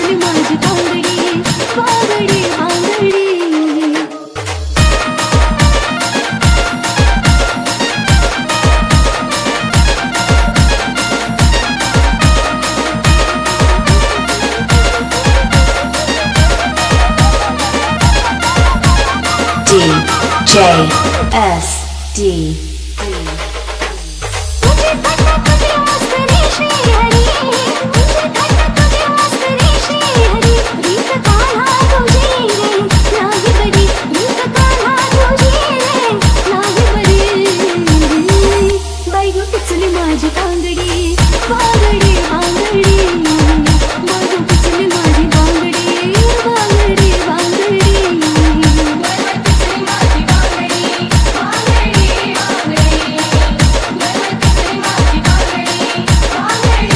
पिचली माझी बांगडी बांगडी बांगडी DJSD माझी बांगडी बांगडी बांगडी माझी पिचली माझी बांगडी बांगडी बांगडी पिचली माझी बांगडी बांगडी बांगडी पिचली माझी बांगडी बांगडी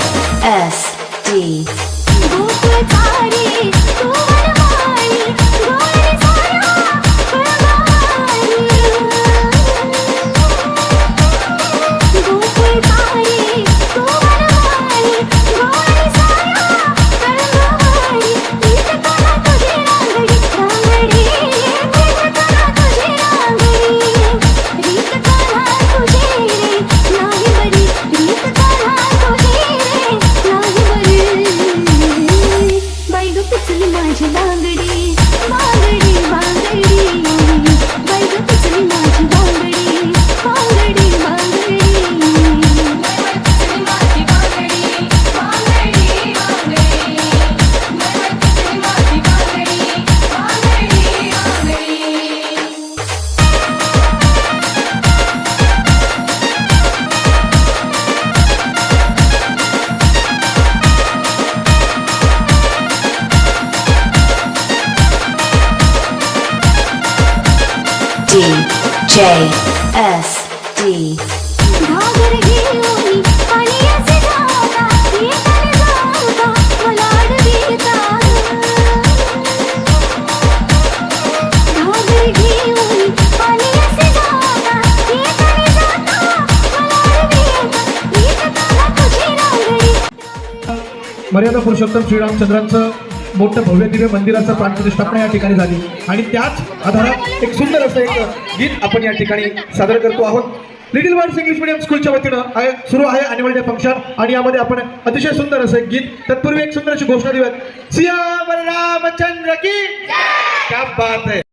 DJSD गोकुळ झाडी तू वनमाळी गोरी साया फळमाळी गोकुळ झाडी तू वनमाळी गोरी साया फळमाळी रीत कला तुझी रांगडी रांगडी रीत कला तुझी रांगडी रीत कला तुझी रे नाही बरी रीत कला तुझी रे नाही बरी बाई गं पिचली माझी बांगडी बांगडी बांगडी बाई गं पिचली माझी बांगडी बांगडी बांगडी पिचली माझी बांगडी बांगडी बांगडी पिचली माझी बांगडी बांगडी बांगडी DJSD घागर घेऊन पाण्याचे जाता येताना जाता मला अडविता घागर घेऊन पाण्याचे जाता येताना जाता मला अडविता रीत कला तुझी रांगडी मर्यादा पुरुषोत्तम श्रीरामचंद्रांचं मोठं भव्य दिव्य मंदिराचं प्राणप्रतिष्ठापना या ठिकाणी झाली आणि त्याच आधारात एक सुंदर असं एक गीत आपण या ठिकाणी सादर करतो आहोत। लिटिल बर्ड्स इंग्लिश मीडियम स्कूलच्या वतीनं सुरू आहे ॲन्युअल डे फंक्शन आणि यामध्ये आपण अतिशय सुंदर असं एक गीत तत्पूर्वी एक सुंदर अशी घोषणा देऊयात। सिया रामचंद्र की क्या बात है।